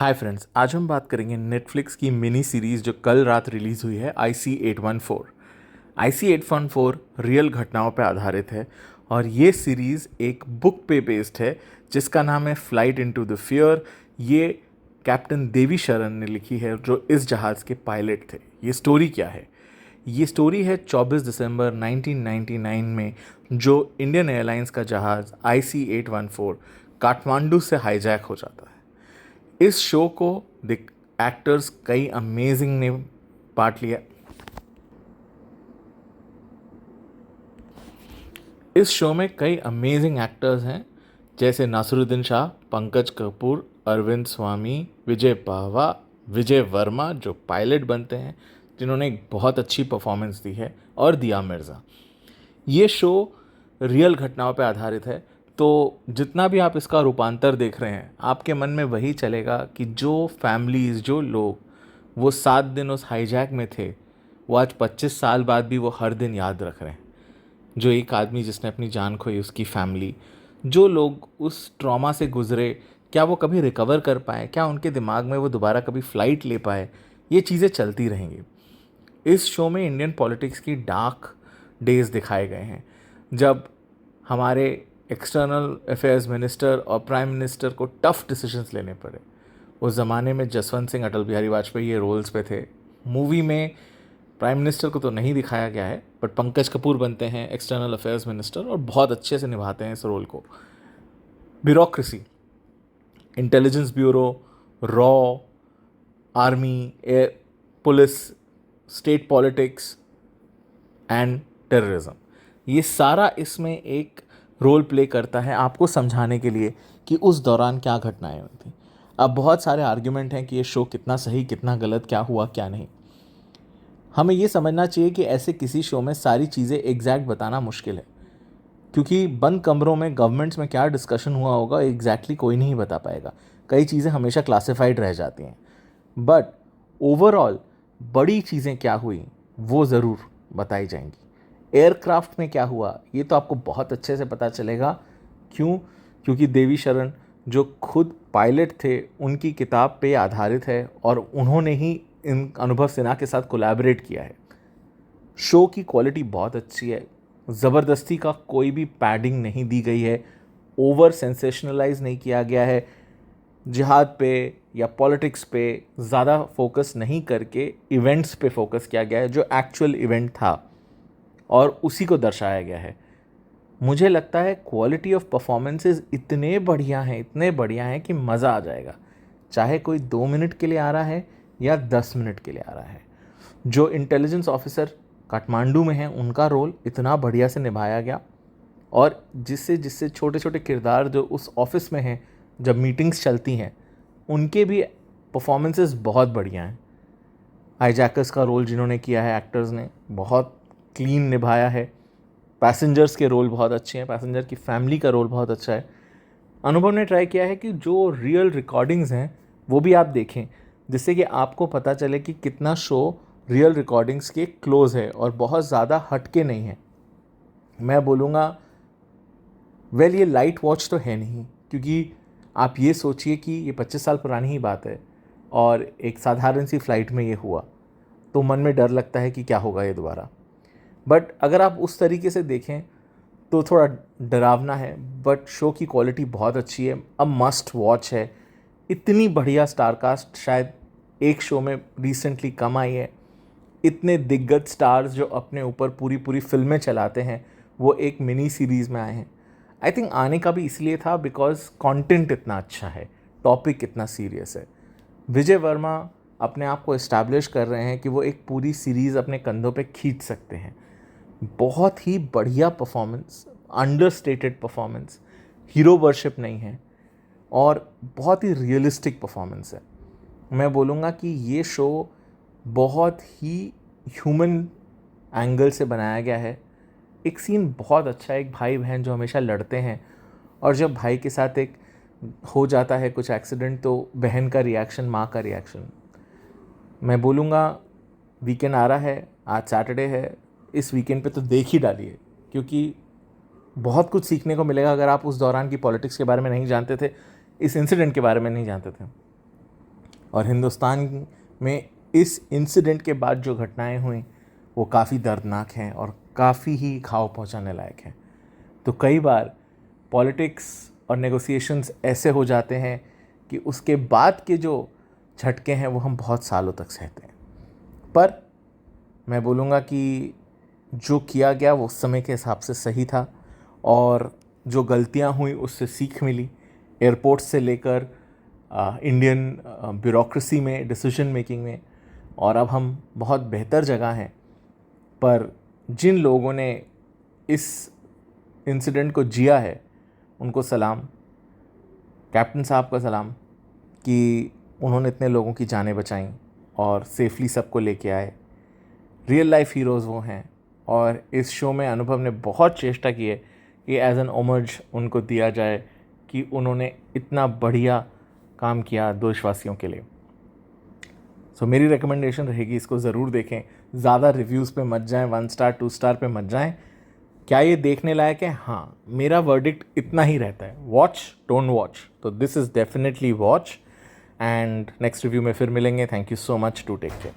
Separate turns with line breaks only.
Hi friends, आज हम बात करेंगे नेटफ्लिक्स की मिनी सीरीज़ जो कल रात रिलीज़ हुई है IC814। IC814 रियल घटनाओं पर आधारित है और ये सीरीज़ एक बुक पे बेस्ड है जिसका नाम है फ्लाइट इनटू द फियर। ये कैप्टन देवी शरण ने लिखी है जो इस जहाज़ के पायलट थे। ये स्टोरी क्या है? ये स्टोरी है 24 दिसंबर 1999 में जो इंडियन एयरलाइंस का जहाज़ IC814 काठमांडू से हाईजैक हो जाता है। इस शो को एक्टर्स कई अमेजिंग ने पार्ट लिया। इस शो में कई अमेजिंग एक्टर्स हैं जैसे नासिरुद्दीन शाह, पंकज कपूर, अरविंद स्वामी, विजय पावा, विजय वर्मा जो पायलट बनते हैं जिन्होंने एक बहुत अच्छी परफॉर्मेंस दी है, और दिया मिर्ज़ा। ये शो रियल घटनाओं पर आधारित है, तो जितना भी आप इसका रूपांतर देख रहे हैं आपके मन में वही चलेगा कि जो फैमिलीज़, जो लोग वो 7 दिन उस हाईजैक में थे, वो आज 25 साल बाद भी वो हर दिन याद रख रहे हैं। जो एक आदमी जिसने अपनी जान खोई, उसकी फैमिली, जो लोग उस ट्रॉमा से गुज़रे, क्या वो कभी रिकवर कर पाए, क्या उनके दिमाग में वो दोबारा कभी फ़्लाइट ले पाए, ये चीज़ें चलती रहेंगी। इस शो में इंडियन पॉलिटिक्स की डार्क डेज़ दिखाए गए हैं जब हमारे एक्सटर्नल अफेयर्स मिनिस्टर और प्राइम मिनिस्टर को टफ़ डिसीजंस लेने पड़े। उस ज़माने में जसवंत सिंह, अटल बिहारी वाजपेयी ये रोल्स पे थे। मूवी में प्राइम मिनिस्टर को तो नहीं दिखाया गया है, बट पंकज कपूर बनते हैं एक्सटर्नल अफेयर्स मिनिस्टर और बहुत अच्छे से निभाते हैं इस रोल को। Bureaucracy, intelligence bureau, raw, army, air police, state politics and terrorism, ये सारा इसमें एक रोल प्ले करता है आपको समझाने के लिए कि उस दौरान क्या घटनाएं हुई थी। अब बहुत सारे आर्ग्यूमेंट हैं कि ये शो कितना सही, कितना गलत, क्या हुआ क्या नहीं। हमें ये समझना चाहिए कि ऐसे किसी शो में सारी चीज़ें एग्जैक्ट बताना मुश्किल है, क्योंकि बंद कमरों में गवर्नमेंट्स में क्या डिस्कशन हुआ होगा एग्जैक्टली कोई नहीं बता पाएगा। कई चीज़ें हमेशा क्लासिफाइड रह जाती हैं, बट ओवरऑल बड़ी चीज़ें क्या हुई वो ज़रूर बताई जाएंगी। एयरक्राफ्ट में क्या हुआ ये तो आपको बहुत अच्छे से पता चलेगा। क्यों? क्योंकि देवी शरण जो खुद पायलट थे उनकी किताब पे आधारित है और उन्होंने ही इन अनुभव सिन्हा के साथ कोलैबोरेट किया है। शो की क्वालिटी बहुत अच्छी है, ज़बरदस्ती का कोई भी पैडिंग नहीं दी गई है, ओवर सेंसेशनलाइज नहीं किया गया है, जिहाद पे या पॉलिटिक्स पे ज़्यादा फोकस नहीं करके इवेंट्स पे फोकस किया गया है जो एक्चुअल इवेंट था और उसी को दर्शाया गया है। मुझे लगता है क्वालिटी ऑफ परफॉर्मेंसेस इतने बढ़िया हैं, इतने बढ़िया हैं कि मज़ा आ जाएगा, चाहे कोई 2 मिनट के लिए आ रहा है या 10 मिनट के लिए आ रहा है। जो इंटेलिजेंस ऑफिसर काठमांडू में हैं उनका रोल इतना बढ़िया से निभाया गया, और जिससे जिससे छोटे छोटे किरदार जो उस ऑफिस में हैं जब मीटिंग्स चलती हैं उनके भी परफॉर्मेंसेस बहुत बढ़िया हैं। हाईजैकर्स का रोल जिन्होंने किया है एक्टर्स ने बहुत क्लीन निभाया है। पैसेंजर्स के रोल बहुत अच्छे हैं, पैसेंजर की फैमिली का रोल बहुत अच्छा है। अनुभव ने ट्राई किया है कि जो रियल रिकॉर्डिंग्स हैं वो भी आप देखें, जिससे कि आपको पता चले कि कितना शो रियल रिकॉर्डिंग्स के क्लोज है और बहुत ज़्यादा हटके नहीं है। मैं बोलूँगा ये लाइट वॉच तो है नहीं, क्योंकि आप ये सोचिए कि ये 25 साल पुरानी ही बात है और एक साधारण सी फ़्लाइट में ये हुआ, तो मन में डर लगता है कि क्या होगा ये दोबारा। बट अगर आप उस तरीके से देखें तो थोड़ा डरावना है, बट शो की क्वालिटी बहुत अच्छी है, अब मस्ट वॉच है। इतनी बढ़िया स्टारकास्ट शायद एक शो में रिसेंटली कम आई है। इतने दिग्गज स्टार्स जो अपने ऊपर पूरी पूरी फिल्में चलाते हैं वो एक मिनी सीरीज़ में आए हैं। आई थिंक आने का भी इसलिए था बिकॉज कंटेंट इतना अच्छा है, टॉपिक इतना सीरियस है। विजय वर्मा अपने आप को इस्टेब्लिश कर रहे हैं कि वो एक पूरी सीरीज़ अपने कंधों पे खींच सकते हैं। बहुत ही बढ़िया performance, understated performance, hero worship नहीं है और बहुत ही रियलिस्टिक परफॉर्मेंस है। मैं बोलूँगा कि ये शो बहुत ही ह्यूमन एंगल से बनाया गया है। एक सीन बहुत अच्छा है, एक भाई बहन जो हमेशा लड़ते हैं और जब भाई के साथ एक हो जाता है कुछ एक्सीडेंट तो बहन का रिएक्शन, माँ का रिएक्शन। मैं बोलूँगा वीकेंड आ रहा है, आज सैटरडे है, इस वीकेंड पे तो देख ही डालिए, क्योंकि बहुत कुछ सीखने को मिलेगा अगर आप उस दौरान की पॉलिटिक्स के बारे में नहीं जानते थे, इस इंसिडेंट के बारे में नहीं जानते थे। और हिंदुस्तान में इस इंसिडेंट के बाद जो घटनाएं हुई वो काफ़ी दर्दनाक हैं और काफ़ी ही घाव पहुंचाने लायक हैं। तो कई बार पॉलिटिक्स और नेगोशिएशंस ऐसे हो जाते हैं कि उसके बाद के जो झटके हैं वो हम बहुत सालों तक सहते हैं। पर मैं बोलूँगा कि जो किया गया वो उस समय के हिसाब से सही था और जो गलतियाँ हुई उससे सीख मिली। एयरपोर्ट से लेकर इंडियन ब्यूरोक्रेसी में, डिसीजन मेकिंग में, और अब हम बहुत बेहतर जगह हैं। पर जिन लोगों ने इस इंसिडेंट को जिया है उनको सलाम, कैप्टन साहब का सलाम कि उन्होंने इतने लोगों की जानें बचाईं और सेफली सबको लेके आए। रियल लाइफ हीरोज़ वो हैं और इस शो में अनुभव ने बहुत चेष्टा की है कि एज एन ओमेज उनको दिया जाए कि उन्होंने इतना बढ़िया काम किया देशवासियों के लिए। सो मेरी रिकमेंडेशन रहेगी इसको ज़रूर देखें। ज़्यादा रिव्यूज़ पे मत जाएं, 1 स्टार 2 स्टार पे मत जाएं। क्या ये देखने लायक है? हाँ, मेरा वर्डिक्ट इतना ही रहता है, वॉच डोंट वॉच। तो this is definitely watch. And next review में फिर मिलेंगे। Thank you so much, to take care.